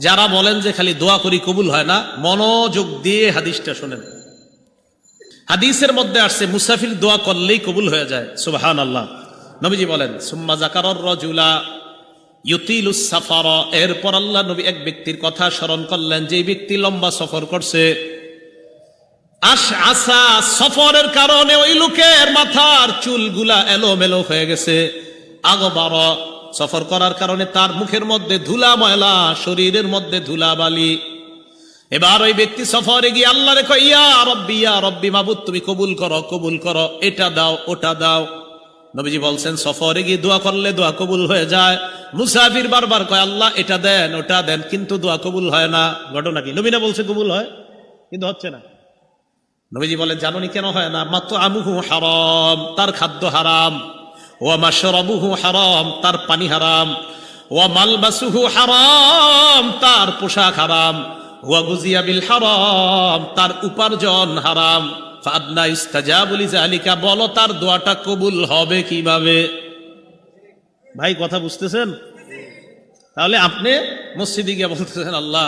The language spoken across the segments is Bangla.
যারা বলেন যে খালি দোয়া করি কবুল হয় না, মনোযোগ দিয়ে হাদিসটা শোনেন। হাদিসের মধ্যে আসছে মুসাফির দোয়া করলেই কবুল হয়ে যায়। সুবহানাল্লাহ। নবীজি বলেন সুম্মা যাকারার রাজুলা ইউতিলুস সাফার, এরপর আল্লাহ নবী এক ব্যক্তির কথা স্মরণ করলেন যে ব্যক্তি লম্বা সফর করছে। আশআসা, সফরের কারণে ওই লোকের মাথার চুলগুলা এলোমেলো হয়ে গেছে। আগবার, সফর করার কারণে তার মুখের মধ্যে ধুলা ময়লা, শরীরের মধ্যে ধুলা বালি। এবার ওই ব্যক্তি সফরে গিয়ে আল্লাহরে কয় ইয়া রব্বি মাবুদ, তুমি কবুল করো, কবুল করো, এটা দাও, ওটা দাও। নবীজি বলছেন সফরে গিয়ে দোয়া করলে দোয়া কবুল হয়ে যায়। মুসাফির বারবার কয় আল্লাহ এটা দেন, ওটা দেন, কিন্তু দোয়া কবুল হয় না। ঘটনা কি? নবী না বলছে কবুল হয়, কিন্তু হচ্ছে না। নবীজি বলেন জানোনি কেন হয় না? মাতআমুহু হারাম, তার খাদ্য হারাম। ওয়া মাশরাবুহু হারাম, তার পানি হারাম। ওয়া মালবাসুহু হারাম, তার পোশাক হারাম। ওয়া গুজিয়া বিল হারাম, তার উপার্জন হারাম। ফাআদনা ইস্তাজাবু লিযালিকা, বলো তার দোয়াটা কবুল হবে কিভাবে? ভাই কথা বুঝতেছেন? তাহলে আপনি মসজিদে গিয়ে বলতেছেন আল্লাহ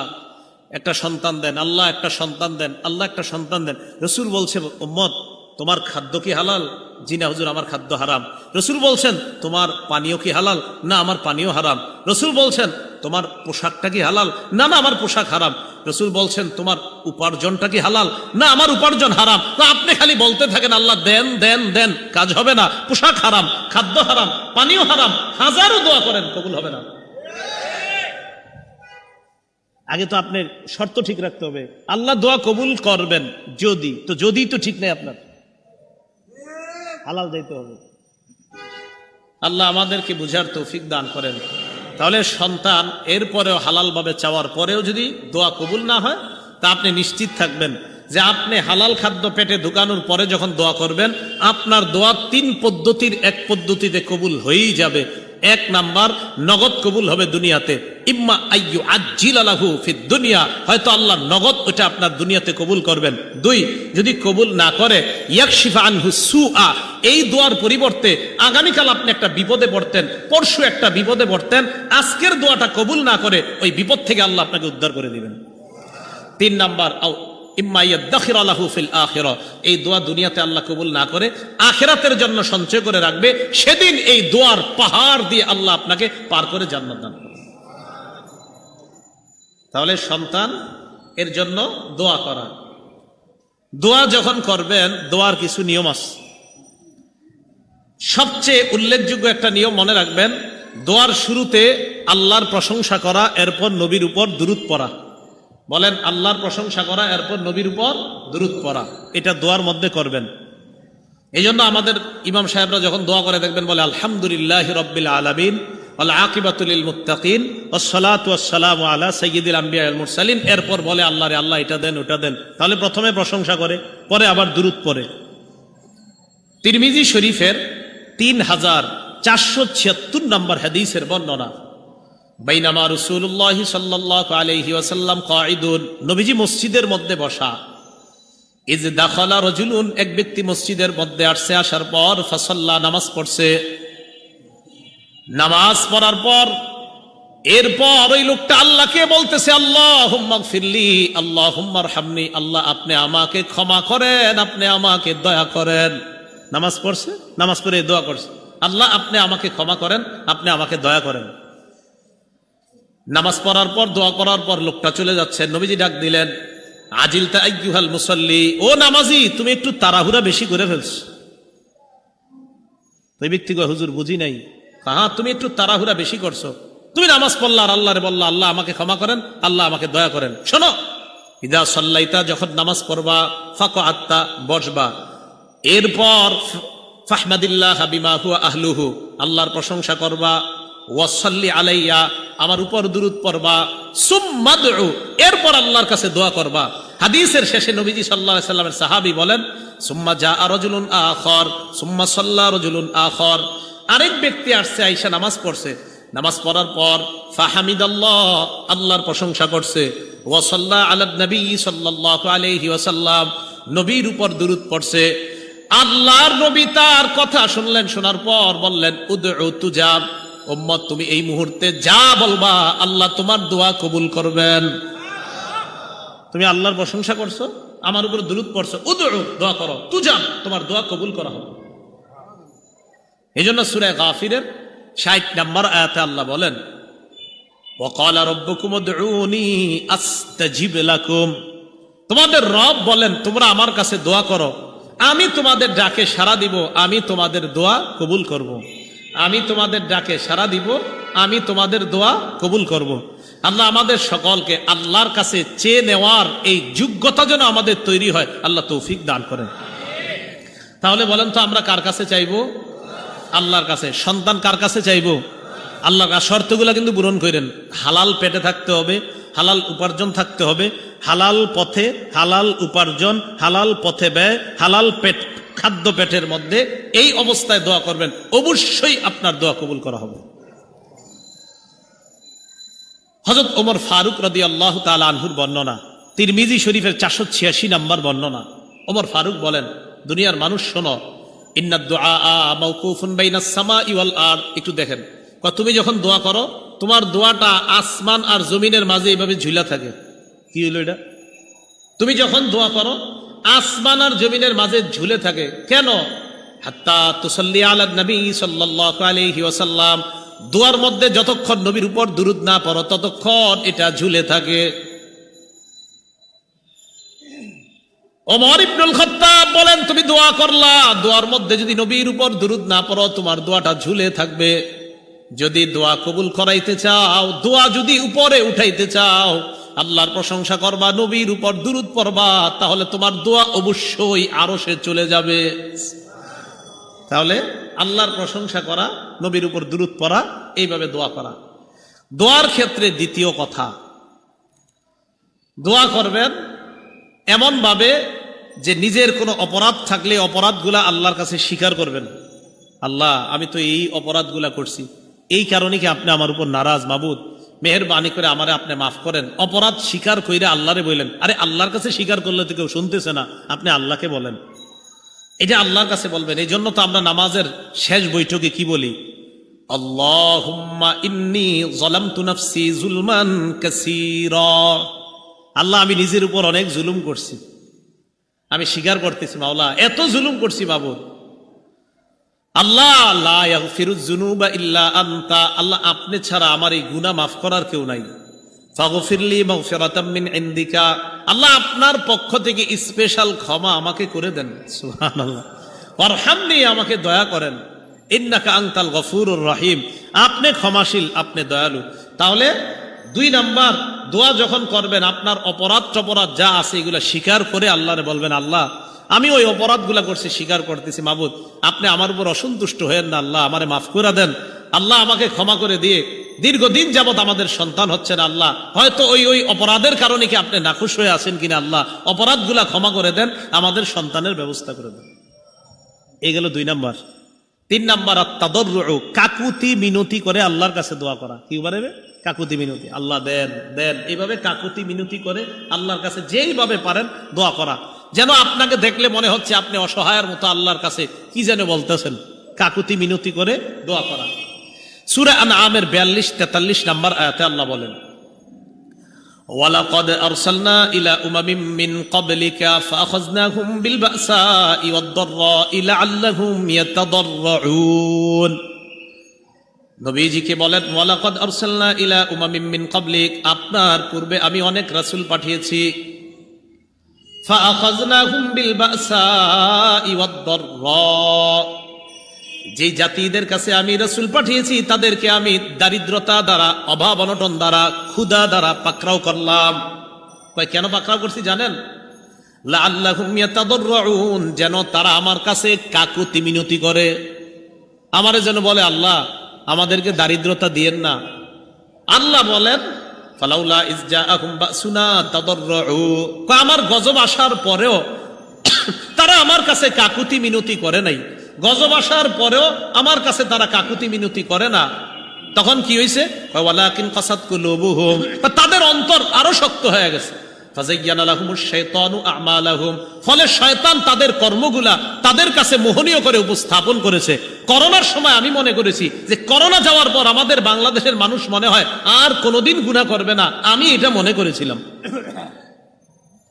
একটা সন্তান দেন, আল্লাহ একটা সন্তান দেন, আল্লাহ একটা সন্তান দেন। রাসূল বলছে উম্মত তোমার খাদ্য কি হালাল? জি না হুজুর, আমার খাদ্য হারাম। রাসূল বলছেন তোমার পানীয় কি হালাল? না, আমার পানীয় হারাম। রাসূল বলছেন তোমার পোশাকটা কি হালাল? না, না, আমার পোশাক হারাম। রাসূল বলছেন তোমার উপার্জনটা কি হালাল? না, আমার উপার্জন হারাম। তো আপনি খালি বলতে থাকেন আল্লাহ দেন দেন দেন, কাজ হবে না। পোশাক হারাম, খাদ্য হারাম, পানীয় হারাম, হাজারো দোয়া করেন, কবুল হবে না। আগে তো আপনার শর্ত ঠিক রাখতে হবে, আল্লাহ দোয়া কবুল করবেন যদি, তো যদি তো ঠিক নেই, আপনার হালাল যাইতে হবে। আল্লাহ আমাদেরকে বুঝার তৌফিক দান করেন। তাহলে সন্তান এরপরেও হালাল ভাবে চাওয়ার পরেও যদি দোয়া কবুল না হয়, তা আপনি নিশ্চিত থাকবেন যে আপনি হালাল খাদ্য পেটে ঢুকানোর পরে যখন দোয়া করবেন, আপনার দোয়া 3 পদ্ধতির এক পদ্ধতিতে কবুল হয়েই যাবে। 1 নাম্বার, নগদ কবুল হবে দুনিয়াতে। ইম্মা আইয়ু আজ্জিলা লাহু ফিদ দুনিয়া, হয়তো আল্লাহ নগদ ওটা আপনার দুনিয়াতে কবুল করবেন। 2, যদি কবুল না করে ইয়াকশিফা আনহু সুআ, এই দোয়ার পরিবর্তে আগামীকাল আপনি একটা বিপদে পড়তেন, পরশু একটা বিপদে পড়তেন, আজকের দোয়াটা কবুল না করে ওই বিপদ থেকে আল্লাহ আপনাকে উদ্ধার করে দিবেন। 3 নাম্বার, ইম্মা ইয়াদাখিরা লাহু ফিল আখিরা, এই দোয়া দুনিয়াতে আল্লাহ কবুল না করে আখিরাতের জন্য সঞ্চয় করে রাখবে, সেদিন এই দোয়ার পাহাড় দিয়ে আল্লাহ আপনাকে পার করে জান্নাত দান করবে। তাহলে সন্তান এর জন্য দোয়া করা। দোয়া যখন করবেন, দোয়ার কিছু নিয়ম আছে। সবচেয়ে উল্লেখযোগ্য একটা নিয়ম মনে রাখবেন, দোয়ার শুরুতে আল্লাহর প্রশংসা করা, এরপর নবীর উপর দুরূদ পড়া। বলেন আল্লাহর প্রশংসা করা, এরপর নবীর উপর দুরূদ পড়া, এটা দোয়ার মধ্যে করবেন। এই জন্য আমাদের ইমাম সাহেবরা যখন দোয়া করে দেখবেন বলে আলহামদুলিল্লাহি রাব্বিল আলামিন ওয়াল আকিবাতু লিল মুত্তাকিন ওয়াসসালাতু ওয়াসসালামু আলা সাইয়্যিদিল আম্বিয়া ওয়াল মুরসালিন, এরপর বলে আল্লাহ রে আল্লাহ এটা দেন, ওটা দেন। তাহলে প্রথমে প্রশংসা করে, পরে আবার দুরূদ পড়ে। তিরমিজি শরীফের 3476 নম্বর হাদিসের বর্ণনা, বাইনামা রাসূলুল্লাহ সাল্লাল্লাহু আলাইহি ওয়াসাল্লাম কাঈদুন, নবীজি মসজিদের মধ্যে বসা। ইজ দাখালা রাজুলুন, এক ব্যক্তি মসজিদের মধ্যে আসছে, আসার পর ফাসাল্লা, নামাজ পড়ছে। নামাজ পড়ার পর এরপর ওই লোকটা আল্লাহকে বলতেছে আল্লাহুম্মা গফিরলি আল্লাহুম্মা আরহামনি, আল্লাহ আপনি আমাকে ক্ষমা করেন, আপনি আমাকে দয়া করেন। নামাজ পড়ছে, নামাজ পড়ে দোয়া করছে, আল্লাহ আপনি আমাকে ক্ষমা করেন, আপনি আমাকে দয়া করেন। নামাজ পড়ার পর দোয়া করার পর লোকটা চলে যাচ্ছে। নবীজি ডাক দিলেন আজিলতা আইয়ুহাল মুসাল্লি, ও নামাজি তুমি একটু তাড়াহুড়া বেশি করে ফেলছ। ওই ব্যক্তি কয় হুজুর বুঝি নাই। হ্যাঁ তুমি একটু তাড়াহুড়া বেশি করছো, তুমি নামাজ পড়লা আর আল্লাহরে বললা আল্লাহ আমাকে ক্ষমা করেন, আল্লাহ আমাকে দয়া করেন। শোনো, ইদা সাল্লাইতা, যখন নামাজ পড়বা, ফাকআত্তা, বসবা, এরপর ফাহমাদিল্লাহ বিমা হুয়া আহলুহু, আল্লাহর প্রশংসা করবা, ওয়াসাল্লি আলাইয়া, আমার উপর দুরূদ পড়বা, সুম্মা দুউ, এরপর আল্লাহর কাছে দোয়া করবা। হাদিসের শেষে নবীজি সাল্লাল্লাহু আলাইহি সাল্লামের সাহাবী বলেন সুম্মা জাআ রাজুলুন আখর সুম্মা সাল্লা রাজুলুন আখর, আরেক ব্যক্তি আসছে, আয়েশা নামাজ পড়ছে। নামাজ পড়ার পর ফাহামিদাল্লাহ, আল্লাহর প্রশংসা করছে, ওয়া সাল্লা আলান নবী সাল্লাল্লাহু আলাইহি ওয়াসাল্লাম, নবীর উপর দুরূদ পড়ছে। আল্লাহর নবী তার কথা শুনলেন, শোনার পর বললেন উদউ তুজাব, উম্মত তুমি এই মুহূর্তে যা বলবা আল্লাহ তোমার দোয়া কবুল করবেন। তুমি আল্লাহর প্রশংসা করছো, আমার উপর দুরূদ পড়ছো, উদউ দোয়া করো, তুজাব তোমার দোয়া কবুল করা হবে। এই জন্য সূরা গাফিরের ৬০ নম্বর আয়াতে আল্লাহ বলেন, ওয়াকালা রাব্বুকুম উদউনি আস্তাজিব লাকুম, তোমাদের রব বলেন তোমরা আমার কাছে দোয়া করো, আমি তোমাদের ডাকে সাড়া দিব, আমি তোমাদের দোয়া কবুল করব। আমি তোমাদের ডাকে সাড়া দিব, আমি তোমাদের দোয়া কবুল করব। আল্লাহ আমাদের সকলকে আল্লাহর কাছে চেয়ে নেওয়ার এই যোগ্যতা যেন আমাদের তৈরি হয়, আল্লাহ তৌফিক দান করেন। তাহলে বলেন তো আমরা কার কাছে চাইবো? আল্লাহর কাছে। সন্তান কার কাছে চাইবো? আল্লাহর কাছে। শর্তগুলো কিন্তু পূরণ করেন। হালাল পেটে থাকতে হবে, হালাল উপার্জন থাকতে হবে, হালাল পথে হালাল উপার্জন, হালাল পথে ব্যয়, হালাল পেট খাদ্য পেটের মধ্যে, এই অবস্থায় দোয়া করবেন, অবশ্যই আপনার দোয়া কবুল করা হবে। হযরত ওমর ফারুক রাদিয়াল্লাহু তাআলা আনহুর বর্ণনা, তিরমিজি শরীফের 486 নম্বর বর্ণনা। ওমর ফারুক বলেন, দুনিয়ার মানুষ শোনো, ইন্নাদ দুআ মাওকুফুন বাইনাস সামাই ওয়াল আরদ। একটু দেখেন, তুমি যখন দোয়া করো তোমার দোয়াটা আসমান আর জমিনের মাঝে এইভাবে ঝুলা থাকে। কি হলো এটা? তুমি যখন দোয়া করো আসমান আর জমিনের মাঝে ঝুলে থাকে। কেন? হাত্তা তুসাল্লি আলা নবী সাল্লাল্লাহু আলাইহি ওয়াসাল্লাম, দোয়ার মধ্যে যতক্ষণ নবীর উপর দুরূদ না পড়ো ততক্ষণ এটা ঝুলে থাকে। ওমর ইবনুল খাত্তাব বলেন, তুমি দোয়া করলা, দোয়ার মধ্যে যদি নবীর উপর দুরূদ না পড়ো তোমার দোয়াটা ঝুলে থাকবে। যদি দোয়া কবুল করাইতে চাও, দোয়া যদি উপরে উঠাইতে চাও, আল্লাহর প্রশংসা করবা, নবীর উপর দুরূদ পড়বা, তাহলে তোমার দোয়া অবশ্যই আরশে চলে যাবে। তাহলে আল্লাহর প্রশংসা করা, নবীর উপর দুরূদ পড়া, এইভাবে দোয়া করা। দোয়ার ক্ষেত্রে দ্বিতীয় কথা, দোয়া করবেন এমন ভাবে যে নিজের কোনো অপরাধ থাকলে অপরাধগুলা আল্লাহর কাছে স্বীকার করবেন। আল্লাহ আমি তো এই অপরাধগুলা করছি, এই কারণে কি আপনি আমার উপর নারাজ? মাবুদ মেহেরবানি করে আমারে আপনি মাফ করেন। অপরাধ স্বীকার কইরে আল্লাহরে বললেন। আরে আল্লাহর কাছে স্বীকার করলে তো কেউ শুনতেছে না, আপনি আল্লাহকে বলেন, এটা আল্লাহর কাছে বলবেন। এই জন্য তো আমরা নামাজের শেষ বৈঠকে কি বলি? আল্লাহুম্মা ইন্নী যালামতু নাফসি যুলমান কাসীরা। আল্লাহ আমি নিজের উপর অনেক জুলুম করছি, আমি স্বীকার করতেছি মাওলা এত জুলুম করছি মাবুদ। আল্লাহ লা ইয়াগফিরুয যুনুবা ইল্লা আনতা, আল্লাহ আপনি ছাড়া আমার এই গুনাহ মাফ করার কেউ নাই। ফাগফিরলি মাগফিরাতাম মিন ইনদিকা, আল্লাহ আপনার পক্ষ থেকে স্পেশাল ক্ষমা আমাকে করে দেন। সুবহানাল্লাহ। ওয়ারহামনি, আমাকে দয়া করেন। ইন্নাকা আনতাল গফুরুর রহিম, আপনি ক্ষমাশীল, আপনি দয়ালু। তাহলে 2 নাম্বার, দোয়া যখন করবেন আপনার অপরাধ টপরাধ যা আছে এগুলা স্বীকার করে আল্লাহরে বলবেন, আল্লাহ আমি ওই অপরাধগুলা করছি, স্বীকার করতেছি, মাবুদ আপনি আমার উপর অসন্তুষ্ট হয়েন না, আল্লাহ আমারে মাফ করে দেন। আল্লাহ আমাকে ক্ষমা করে দিয়ে, দীর্ঘদিন যাবত আমাদের সন্তান হচ্ছে না, আল্লাহ হয়তো ওই অপরাধের কারণে কি আপনি নাখুশ হয়ে আছেন কিনা, আল্লাহ অপরাধগুলা ক্ষমা করে দেন, আমাদের সন্তানের ব্যবস্থা করে দেন। এই গেল 2 নাম্বার। 3 নাম্বার আত-তাদাররু, কাকুতি মিনতি করে আল্লাহর কাছে দোয়া করা। কি বলবে? কাকুতি মিনতি, আল্লাহ দেন দেন, এইভাবে কাকুতি মিনতি করে আল্লাহর কাছে যেইভাবে পারেন দোয়া করা, যেন আপনাকে দেখলে মনে হচ্ছে আপনি অসহায়ের মতো আল্লাহর কাছে কি যেন বলতেছেন। কাকুতি মিনতি করে দোয়া করা। সূরা আনআমের 42-43 নম্বর আয়াতে আল্লাহ বলেন, ওয়ালাকাদ আরসালনা ইলা উমামিন মিন ক্বাবলিকা ফাআখাযনাহুম বিল বাসাই ওয়াদ-দাররাই লাআল্লাহুম ইয়াতাদাররুন। নবীজিকে বলেন, ওয়ালাকাদ আরসালনা ইলা উমামিন মিন ক্বাবলিক, আপনার পূর্বে আমি অনেক রাসূল পাঠিয়েছি। ফাআখাযনাহুম বিল বাসাই ওয়াদ-দাররা, যে জাতিদের কাছে আমি রাসূল পাঠিয়েছি তাদেরকে আমি দারিদ্রতা দ্বারা, অভাব অনটন দ্বারা, ক্ষুধা দ্বারা পাকড়াও করলাম। কেন পাকড়াও করছি জানেন? লাআল্লাহুম ইয়াতাদাররুন, যেন তারা আমার কাছে কাকুতি মিনতি করে, আমারে যেন বলে আল্লাহ আমাদেরকে দারিদ্রতা দিয়েন না। আল্লাহ বলেন, ফালাউলা ইজ জাআহুম বাসুনা তাদাররু, আমার গজব আসার পরেও তারা আমার কাছে কাকুতি মিনতি করে নাই। গজব আসার পরেও আমার কাছে তারা কাকুতি মিনতি করে না। তখন কি হয়েছে? ওয়ালাকিন কাসাত কুলুবুহুম, তাদের অন্তর আরো শক্ত হয়ে গেছে। ফাযায়্যানা লাহুমুশ শাইতানু আ'মালাহুম, ফলে শয়তান তাদের কর্মগুলা তাদের কাছে মোহনীয় করে উপস্থাপন করেছে। করোনার সময় আমি মনে করেছি যে করোনা যাওয়ার পর আমাদের বাংলাদেশের মানুষ মনে হয় আর কোনোদিন গুনাহ করবে না, আমি এটা মনে করেছিলাম।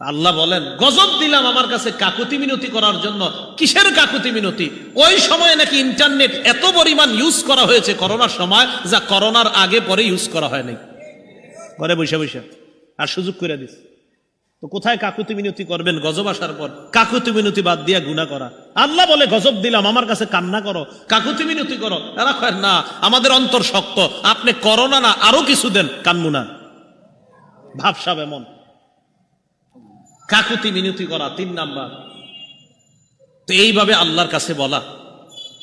আল্লাহ বলেন গজব দিলাম আমার কাছে কাকুতি মিনতি করার জন্য। কিসের কাকুতি মিনতি? ওই সময় নাকি ইন্টারনেট এত পরিমাণ ইউজ করা হয়েছে করোনার সময়, যা করোনার আগে পরে ইউজ করা হয় নাই, ঘরে বসে বসে আর সুযোগ করে দিস। তো কোথায় কাকুতি মিনতি করবেন গজব আসার পর? কাকুতি মিনতি বাদ দিয়া গুনাহ করা। আল্লাহ বলে গজব দিলাম আমার কাছে কান্না করো, কাকুতি মিনতি করো। এরা কয় না, আমাদের অন্তর শক্ত, আপনি করোনা না আরো কিছু দেন, কান্নু না। ভাবসাব এমন। কাকুতি মিনতি করা ৩ নাম্বার। তো এইভাবে আল্লাহর কাছে বলা।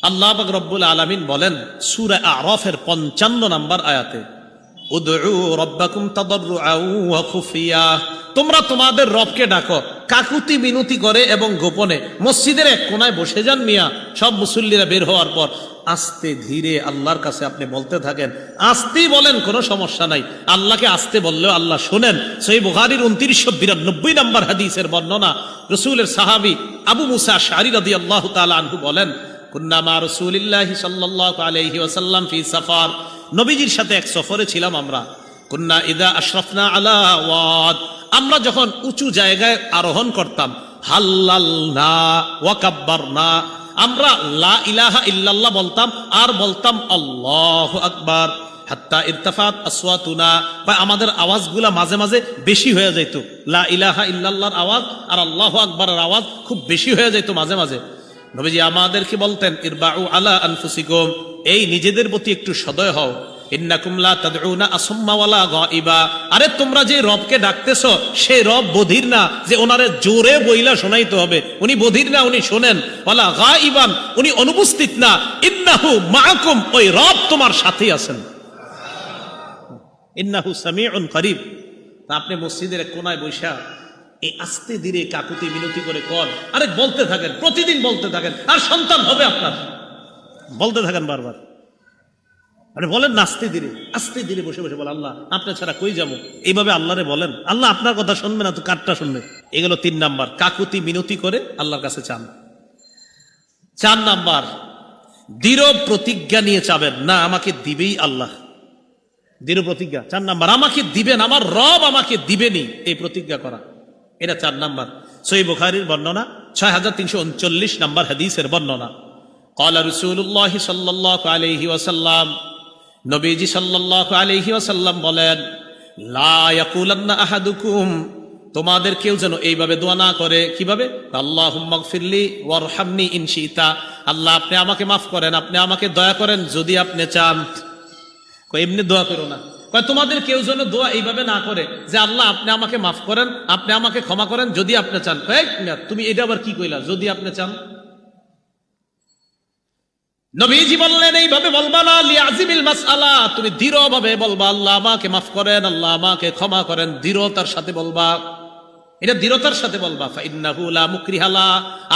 আল্লাহ পাক রব্বুল আলামিন বলেন সূরা আরাফের ৫৫ নাম্বার আয়াতে, উদউ রাব্বাকুম তাদাররুআন ওয়া খুফিয়া, তোমরা তোমাদের রবকে ডাকো কাকুতি মিনতি করে এবং গোপনে। মসজিদের এক কোনায় বসে যান মিয়া, সব মুসল্লিরা বের হওয়ার পর আস্তে ধীরে আল্লাহর কাছে আপনি বলতে থাকেন। আস্তেই বলেন, কোনো সমস্যা নাই। আল্লাহকে আস্তে বললেও আল্লাহ শোনেন। সহিহ বুখারীর ২৯৯২ নম্বর হাদিসের বর্ণনা, রাসূলের সাহাবী আবু মুসা আশআরী রাদিয়াল্লাহু তাআলা আনহু বলেন, কুন্না মা রাসূলিল্লাহি সাল্লাল্লাহু আলাইহি ওয়াসাল্লাম ফি সাফার, নবীজির সাথে এক সফরে ছিলাম আমরা। কুন্না ইদা আশরাফনা আলা ওয়াদ, আমরা যখন উঁচু জায়গায় আরোহণ করতাম, হাল্লালনা ওয়া কাব্বারনা, আমরা লা ইলাহা ইল্লাল্লাহ বলতাম আর বলতাম আল্লাহু আকবার, হাত্তা ইরতাফাত আসওয়াতুনা, আমাদের আওয়াজগুলা মাঝে মাঝে বেশি হয়ে যেত। লা ইলাহা ইল্লাল্লাহর আওয়াজ আর আল্লাহু আকবারের আওয়াজ খুব বেশি হয়ে যেত মাঝে মাঝে। নবীজি আমাদেরকে বলতেন, ইরবাউ আলা আনফুসিকুম, এই নিজেদের প্রতি একটু সদয় হও। ইন্নাকুম লা তাদউনা আসাম্মা ওয়ালা গায়িবা, আরে তোমরা যে রবকে ডাকতেছো সেই রব বধির না যে ওনারে জোরে বইলা শোনাইতে হবে। উনি বধির না, উনি শোনেন। ওয়ালা গায়িবান, উনি অনুপস্থিত না। ইন্নাহু মাআকুম, ওই রব তোমার সাথেই আছেন। ইন্নাহু সামিউন করিব। আপনি মসজিদের এক কোনায় বৈশা এই আস্তে ধীরে কাকুতি মিনতি করে কর, আরে বলতে থাকেন, প্রতিদিন বলতে থাকেন, আর সন্তান হবে আপনার। বলতে থাকেন বারবার, আরে বলেন না আস্তে ধীরে বসে বসে বলেন, আল্লাহ আপনি ছাড়া কই যাবো, এইভাবে আল্লাহরে বলেন। আল্লাহ আপনার কথা শুনবে না তো কারটা শুনবে? এগুলো ৩ নাম্বার, কাকুতি মিনতি করে আল্লাহর কাছে চান। ৪ নাম্বার, দৃঢ় প্রতিজ্ঞা নিয়ে চাবেন, না আমাকে দিবেই আল্লাহ। দৃঢ় প্রতিজ্ঞা ৪ নাম্বার, আমাকে দিবেন, আমার রব আমাকে দিবেনই, এই প্রতিজ্ঞা করা, এটা ৪ নাম্বার। সহিহ বুখারীর বর্ণনা ৬৩৩৯ নাম্বার হাদিসের বর্ণনা। ক্বালা রাসূলুল্লাহ সাল্লাল্লাহু আলাইহি ওয়াসাল্লাম, নবীজি সাল্লাল্লাহু আলাইহি ওয়াসাল্লাম বলেন, লা ইয়াকুলান্না আহাদুকুম, তোমাদের কেউ যেন এইভাবে দোয়া না করে। কিভাবে? আল্লাহুম্মা গফিরলি ওয়ারহামনি ইন শিতা, আল্লাহ আপনি আমাকে মাফ করেন, আপনি আমাকে দয়া করেন যদি আপনি চান। কই এমনি দোয়া করো না, কই তোমাদের কেউ যেন দোয়া এইভাবে না করে যে আল্লাহ আপনি আমাকে মাফ করেন, আপনি আমাকে ক্ষমা করেন যদি আপনি চান। তুমি এটা আবার কি কইলা, যদি আপনি চান? নবীজি বললেন এইভাবে বলবা না, লিয়াজিমিল মাসআলা, তুমি দৃঢ়ভাবে বলবা আল্লাহ আমাকে মাফ করেন, আল্লাহ আমাকে ক্ষমা করেন, দৃঢ়তার সাথে বলবা, এটা দৃঢ়তার সাথে বলবা। ফাইন্নাহু লা মুকরিহা লা,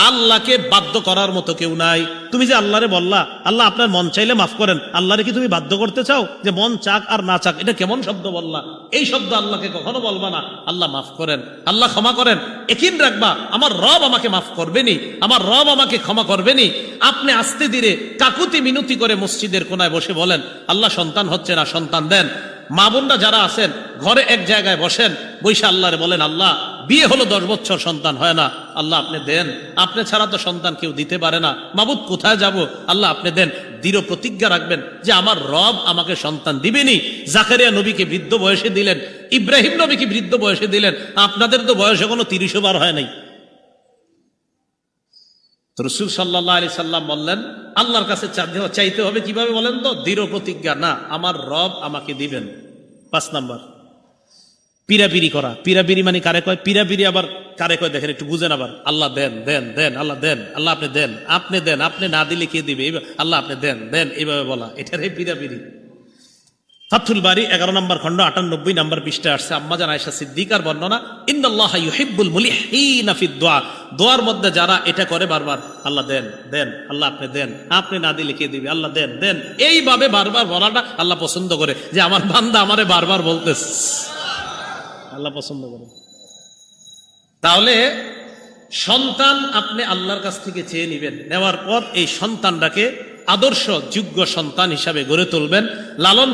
আল্লাহকে বাধ্য করার মতো কেউ নাই। তুমি যে আল্লাহরে বললা আল্লাহ আপনার মন চাইলে মাফ করেন, আল্লাহরে কি তুমি বাধ্য করতে চাও যে মন চাক আর না চাক? এটা কেমন শব্দ বললা? এই শব্দ আল্লাহকে কখনো বলবা না। আল্লাহ মাফ করেন, আল্লাহ ক্ষমা করেন, একিন রাখবা আমার রব আমাকে মাফ করবেনি, আমার রব আমাকে ক্ষমা করবেনি। আপনি আস্তে ধীরে কাকুতি মিনতি করে মসজিদের কোনায় বসে বলেন, আল্লাহ সন্তান হচ্ছে না, সন্তান দেন। মা বোনরা যারা আছেন ঘরে এক জায়গায় বসেন, বৈশা আল্লাহরে বলেন, আল্লাহ বিয়ে হলো 10 বছর সন্তান হয় না, আল্লাহ আপনি দেন, আপনি ছাড়া তো সন্তান কেউ দিতে পারে না, মাবুদ কোথায় যাব, আল্লাহ আপনি দেন। দৃঢ় প্রতিজ্ঞা রাখবেন যে আমার রব আমাকে সন্তান দিবেনি। জাকারিয়া নবীকে বৃদ্ধ বয়সে দিলেন, ইব্রাহিম নবীকে বৃদ্ধ বয়সে দিলেন, আপনাদের তো বয়স এখনো 30 বার হয় নাই। রাসূল সাল্লাল্লাহু আলাইহি সাল্লাম বললেন আল্লাহর কাছে চাইতে হবে কিভাবে বলেন তো? দৃঢ় প্রতিজ্ঞা, না আমার রব আমাকে দিবেন। 5 নাম্বার, পিরাপিরি করা। পিরাপিরি মানে কারে কয়? পিরাপিরি আবার কারে কয় দেখেন, একটু বুঝেন আবার। আল্লাহ দেন দেন দেন, আল্লাহ দেন, আল্লাহ আপনি দেন, আপনি দেন, আপনি না দিলে কে দিবে? আল্লাহ আপনি দেন দেন, এইভাবে বলা, এটারে পিরাপিরি। ফাথুল বারি 11 নম্বর খণ্ড 98 নম্বর পৃষ্ঠায় আসছে আম্মা জান আয়েশা সিদ্দিকার বর্ণনা, ইন্নাল্লাহা ইউহিব্বুল মুলিহিনা ফিদ দুআ, দোয়ার মধ্যে যারা এটা করে বারবার, আল্লাহ দেন দেন, আল্লাহ আপনি দেন, আপনি না দিলে কে দিবে, আল্লাহ দেন দেন, এইভাবে বারবার বলাটা আল্লাহ পছন্দ করে। যে আমার বান্দা আমারে বারবার বলতেছে, আল্লাহ পছন্দ করে। তাহলে সন্তান আপনি আল্লাহর কাছ থেকে চেয়ে নেবেন, নেওয়ার পর এই সন্তানটাকে আদর্শ যোগ্য সন্তান হিসাবে গড়ে তুলবেন, লালন